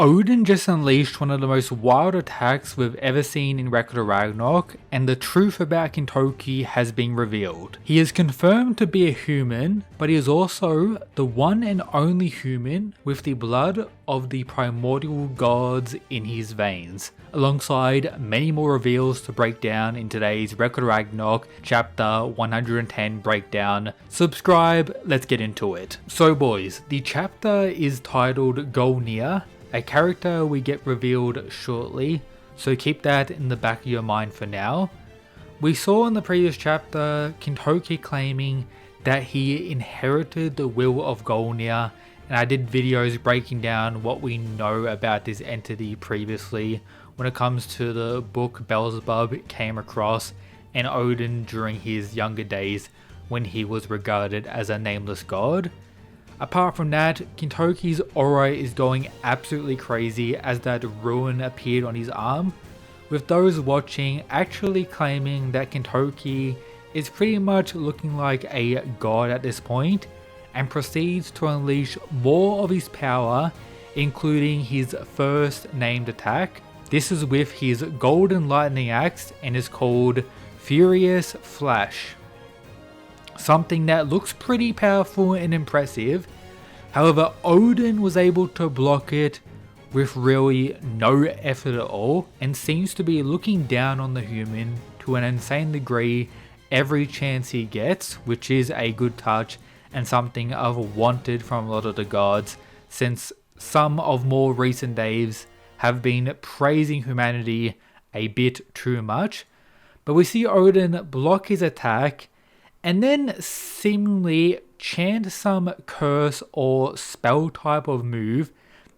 Odin just unleashed one of the most wild attacks we've ever seen in Record of Ragnarok, and the truth about Kintoki has been revealed. He is confirmed to be a human, but he is also the one and only human with the blood of the primordial gods in his veins, alongside many more reveals to break down in today's Record of Ragnarok chapter 110 breakdown. Subscribe, let's get into it. So boys, the chapter is titled Golnir, a character we get revealed shortly, so keep that in the back of your mind for now. We saw in the previous chapter Kintoki claiming that he inherited the will of Golnir, and I did videos breaking down what we know about this entity previously when it comes to the book Beelzebub came across and Odin during his younger days when he was regarded as a nameless god. Apart from that, Kintoki's aura is going absolutely crazy as that rune appeared on his arm, with those watching actually claiming that Kintoki is pretty much looking like a god at this point, and proceeds to unleash more of his power, including his first named attack. This is with his golden lightning axe and is called Furious Flash. Something that looks pretty powerful and impressive. However, Odin was able to block it with really no effort at all, and seems to be looking down on the human to an insane degree every chance he gets, which is a good touch and something I've wanted from a lot of the gods, since some of more recent days have been praising humanity a bit too much. But we see Odin block his attack and then seemingly chant some curse or spell type of move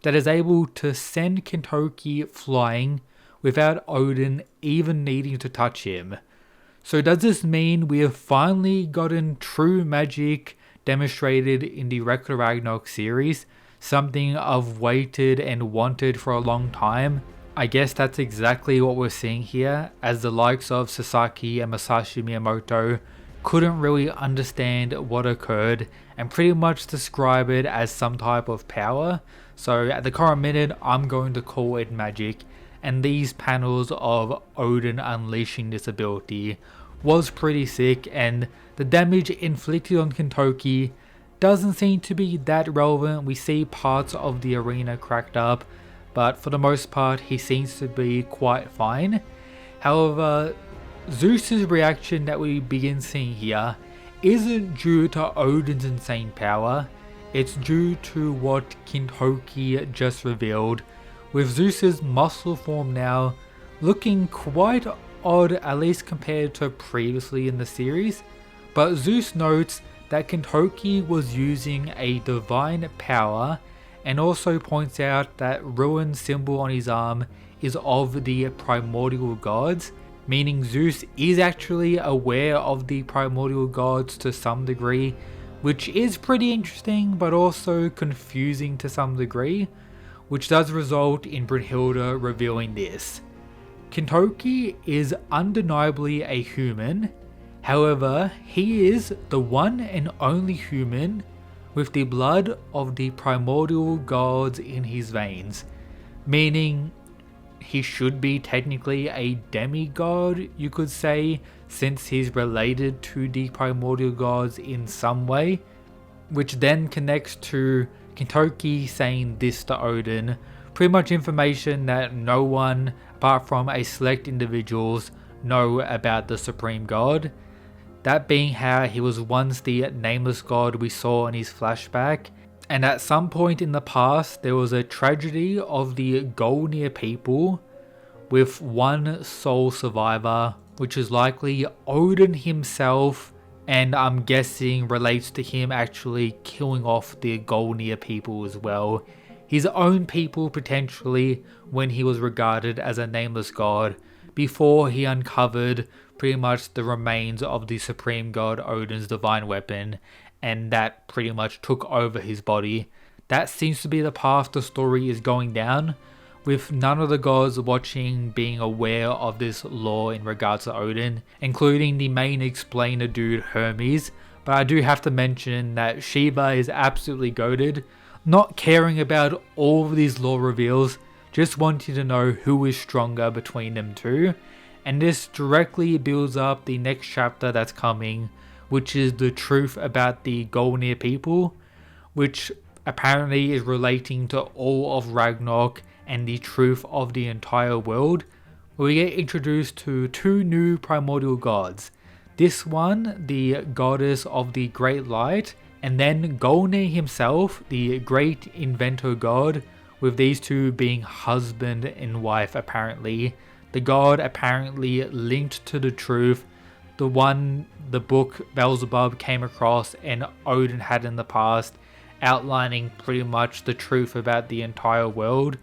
that is able to send Kintoki flying without Odin even needing to touch him. So does this mean we have finally gotten true magic demonstrated in the Record of Ragnarok series? Something I've waited and wanted for a long time. I guess that's exactly what we're seeing here, as the likes of Sasaki and Masashi Miyamoto couldn't really understand what occurred and pretty much describe it as some type of power. So at the current minute, I'm going to call it magic, and these panels of Odin unleashing this ability was pretty sick, and the damage inflicted on Kintoki doesn't seem to be that relevant. We see parts of the arena cracked up, but for the most part he seems to be quite fine. However, Zeus's reaction that we begin seeing here isn't due to Odin's insane power, it's due to what Kintoki just revealed, with Zeus's muscle form now looking quite odd, at least compared to previously in the series. But Zeus notes that Kintoki was using a divine power, and also points out that ruined symbol on his arm is of the primordial gods, meaning Zeus is actually aware of the primordial gods to some degree, which is pretty interesting but also confusing to some degree, which does result in Brynhilde revealing this. Kintoki is undeniably a human, however he is the one and only human with the blood of the primordial gods in his veins, meaning he should be technically a demigod, you could say, since he's related to the primordial gods in some way, which then connects to Kintoki saying this to Odin, pretty much information that no one apart from a select individuals know about the supreme god. That being how he was once the nameless god we saw in his flashback, and at some point in the past there was a tragedy of the Golnir people with one sole survivor, which is likely Odin himself, and I'm guessing relates to him actually killing off the Golnir people as well. His own people potentially, when he was regarded as a nameless god, before he uncovered pretty much the remains of the supreme god Odin's divine weapon, and that pretty much took over his body. That seems to be the path the story is going down, with none of the gods watching being aware of this lore in regards to Odin, including the main explainer dude Hermes. But I do have to mention that Shiva is absolutely goated. not caring about all of these lore reveals, just wanting to know who is stronger between them two. And this directly builds up the next chapter that's coming, which is the truth about the Golnir people, which apparently is relating to all of Ragnarok and the truth of the entire world. We get introduced to two new primordial gods. This one, the goddess of the great light, and then Golnir himself, the great inventor god, with these two being husband and wife apparently. The god apparently linked to the truth, the one the book Beelzebub came across and Odin had in the past, outlining pretty much the truth about the entire world.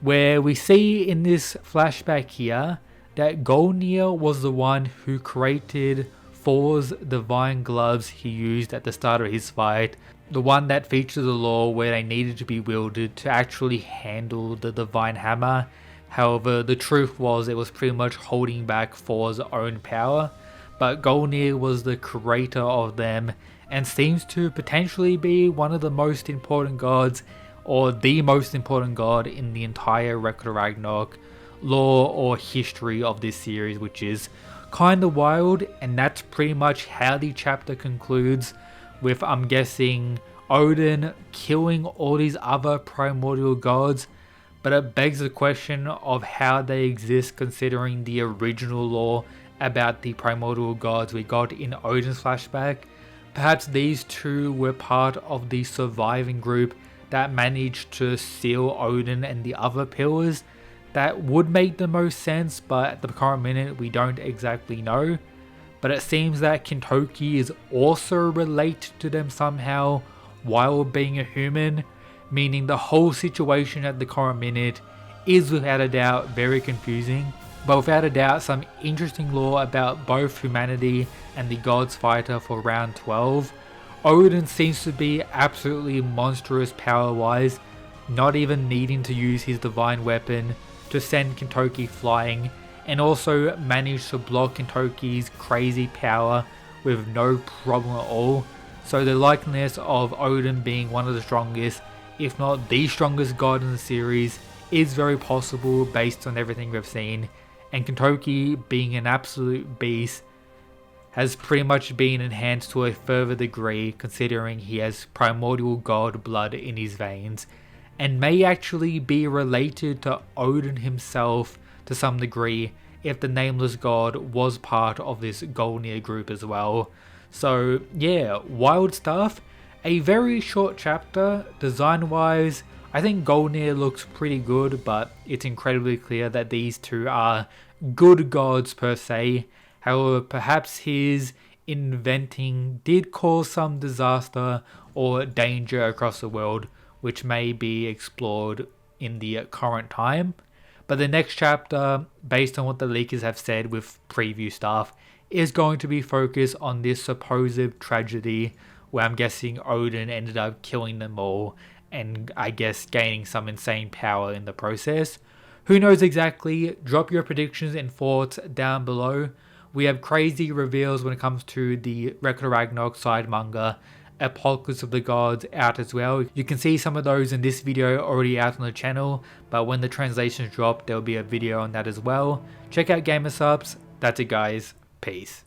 Where we see in this flashback here that Golnir was the one who created Thor's divine gloves he used at the start of his fight, the one that featured the lore where they needed to be wielded to actually handle the divine hammer. However, the truth was it was pretty much holding back Thor's own power, but Golnir was the creator of them and seems to potentially be one of the most important gods, or the most important god in the entire Record of Ragnarok lore or history of this series, which is kinda wild. And that's pretty much how the chapter concludes, with, I'm guessing, Odin killing all these other primordial gods. But it begs the question of how they exist considering the original lore about the primordial gods we got in Odin's flashback. Perhaps these two were part of the surviving group that managed to seal Odin and the other pillars. That would make the most sense, but at the current minute we don't exactly know. But it seems that Kintoki is also related to them somehow while being a human, meaning the whole situation at the current minute is without a doubt very confusing, but without a doubt some interesting lore about both humanity and the gods fighter for round 12. Odin seems to be absolutely monstrous power wise, not even needing to use his divine weapon to send Kintoki flying, and also managed to block Kintoki's crazy power with no problem at all. So the likeliness of Odin being one of the strongest, if not the strongest god in the series, is very possible based on everything we've seen, and Kintoki being an absolute beast has pretty much been enhanced to a further degree considering he has primordial god blood in his veins, and may actually be related to Odin himself to some degree if the nameless god was part of this Golnir group as well. So yeah, wild stuff. A very short chapter. Design wise, I think Golnir looks pretty good, but it's incredibly clear that these two are good gods per se. However, perhaps his inventing did cause some disaster or danger across the world, which may be explored in the current time. But the next chapter, based on what the leakers have said with preview stuff, is going to be focused on this supposed tragedy where I'm guessing Odin ended up killing them all and I guess gaining some insane power in the process. Who knows exactly? Drop your predictions and thoughts down below. We have crazy reveals when it comes to the Record of Ragnarok side manga, Apocalypse of the Gods out as well. You can see some of those in this video already out on the channel, but when the translations drop, there will be a video on that as well. Check out Gamersupps. That's it guys. Peace.